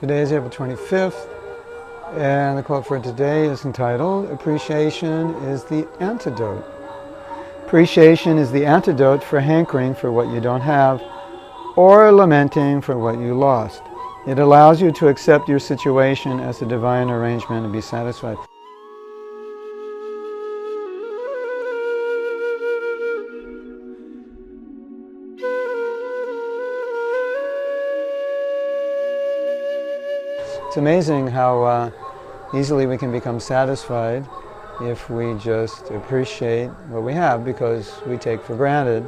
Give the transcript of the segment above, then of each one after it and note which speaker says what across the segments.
Speaker 1: Today is April 25th, and the quote for today is entitled, "Appreciation is the antidote." Appreciation is the antidote for hankering for what you don't have or lamenting for what you lost. It allows you to accept your situation as a divine arrangement and be satisfied. It's amazing how easily we can become satisfied if we just appreciate what we have, because we take for granted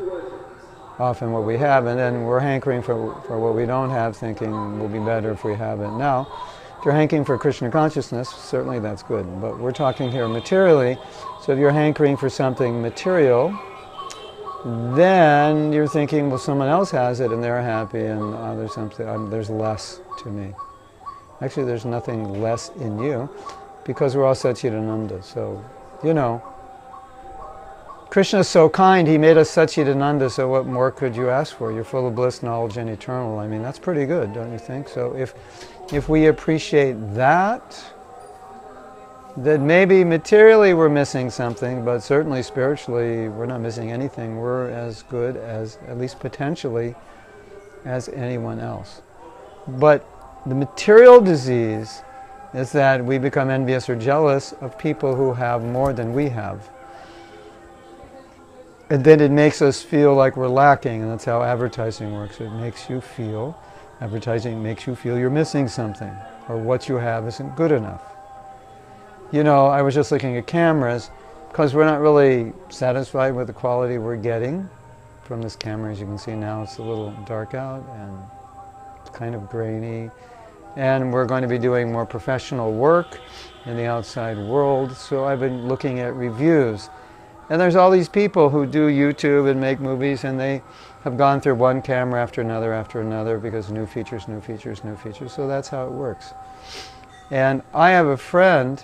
Speaker 1: often what we have, and then we're hankering for what we don't have, thinking we'll be better if we have it. Now, if you're hankering for Krishna consciousness, certainly that's good, but we're talking here materially, so if you're hankering for something material, then you're thinking, well, someone else has it and they're happy, and there's something, there's less to me. Actually, there's nothing less in you, because we're all Satchidananda. So, you know, Krishna is so kind, he made us Satchidananda, so what more could you ask for? You're full of bliss, knowledge, and eternal. I mean, that's pretty good, don't you think? So if we appreciate that, then maybe materially we're missing something, but certainly spiritually we're not missing anything. We're as good as, at least potentially, as anyone else. But the material disease is that we become envious or jealous of people who have more than we have. And then it makes us feel like we're lacking, and that's how advertising works. It makes you feel, advertising makes you feel you're missing something, or what you have isn't good enough. You know, I was just looking at cameras, because we're not really satisfied with the quality we're getting from this camera. As you can see now, it's a little dark out, and it's kind of grainy. And we're going to be doing more professional work in the outside world, so I've been looking at reviews. And there's all these people who do YouTube and make movies, and they have gone through one camera after another, because new features, new features, new features. So that's how it works. And I have a friend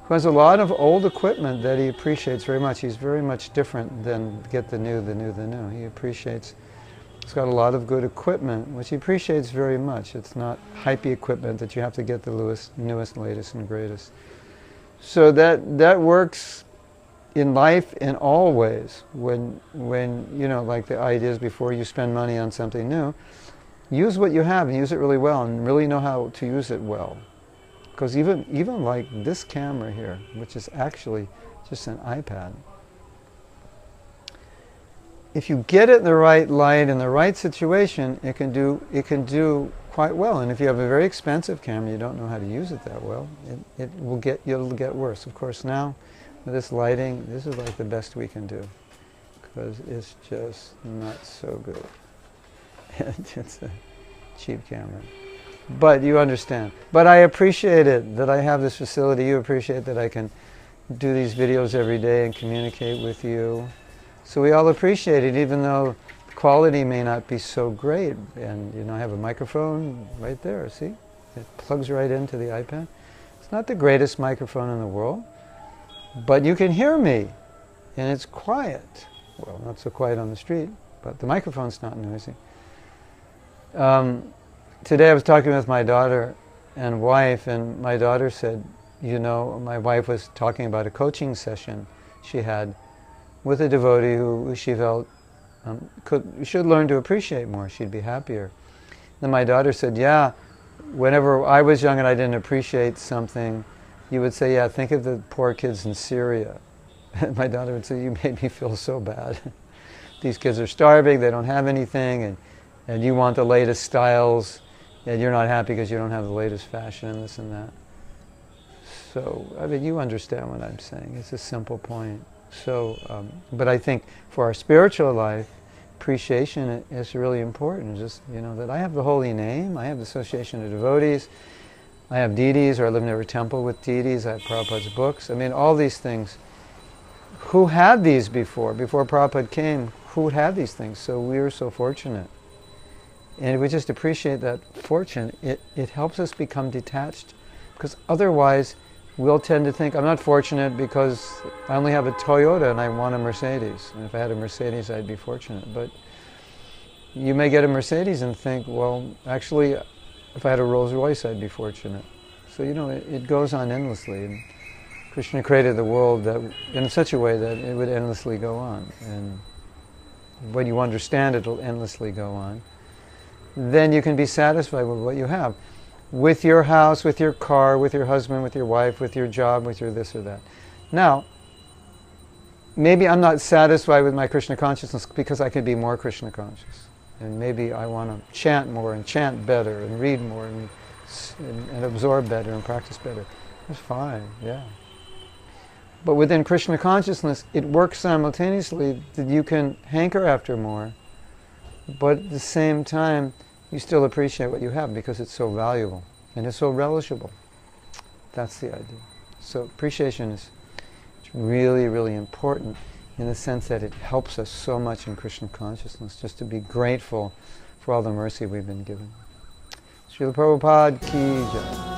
Speaker 1: who has a lot of old equipment that he appreciates very much. He's very much different than get the new, the new, the new. He appreciates. He's got a lot of good equipment, which he appreciates very much. It's not hypey equipment that you have to get the newest, latest, and greatest. So that works in life in all ways. When you know, like the ideas before you spend money on something new, use what you have and use it really well, and really know how to use it well. Because even like this camera here, which is actually just an iPad, if you get it in the right light, in the right situation, it can do quite well. And if you have a very expensive camera, you don't know how to use it that well, it'll get worse. Of course, now with this lighting, this is like the best we can do, because it's just not so good. It's a cheap camera. But you understand. But I appreciate it that I have this facility. You appreciate that I can do these videos every day and communicate with you. So we all appreciate it, even though the quality may not be so great. And you know, I have a microphone right there, see? It plugs right into the iPad. It's not the greatest microphone in the world, but you can hear me, and it's quiet. Well, not so quiet on the street, but the microphone's not noisy. Today I was talking with my daughter and wife, and my daughter said, you know, my wife was talking about a coaching session she had with a devotee who she felt should learn to appreciate more. She'd be happier. Then my daughter said, yeah, whenever I was young and I didn't appreciate something, you would say, yeah, think of the poor kids in Syria. And my daughter would say, you made me feel so bad. These kids are starving, they don't have anything, and you want the latest styles, and you're not happy because you don't have the latest fashion and this and that. So, I mean, you understand what I'm saying. It's a simple point. So, but I think for our spiritual life, appreciation is really important. Just, you know, that I have the holy name, I have the association of devotees, I have deities, or I live near a temple with deities, I have Prabhupada's books. I mean, all these things. Who had these before? Before Prabhupada came, who had these things? So we are so fortunate. And if we just appreciate that fortune, it helps us become detached, because otherwise we'll tend to think, I'm not fortunate because I only have a Toyota and I want a Mercedes. And if I had a Mercedes, I'd be fortunate. But you may get a Mercedes and think, well, actually, If I had a Rolls Royce, I'd be fortunate. So, it goes on endlessly. And Krishna created the world in such a way that it would endlessly go on. And when you understand it will endlessly go on, then you can be satisfied with what you have. With your house, with your car, with your husband, with your wife, with your job, with your this or that. Now, maybe I'm not satisfied with my Krishna consciousness because I could be more Krishna conscious. And maybe I want to chant more and chant better and read more and absorb better and practice better. That's fine, yeah. But within Krishna consciousness, it works simultaneously that you can hanker after more, but at the same time, you still appreciate what you have because it's so valuable and it's so relishable. That's the idea. So appreciation is really, really important in the sense that it helps us so much in Krishna consciousness, just to be grateful for all the mercy we've been given. Srila Prabhupada ki jai.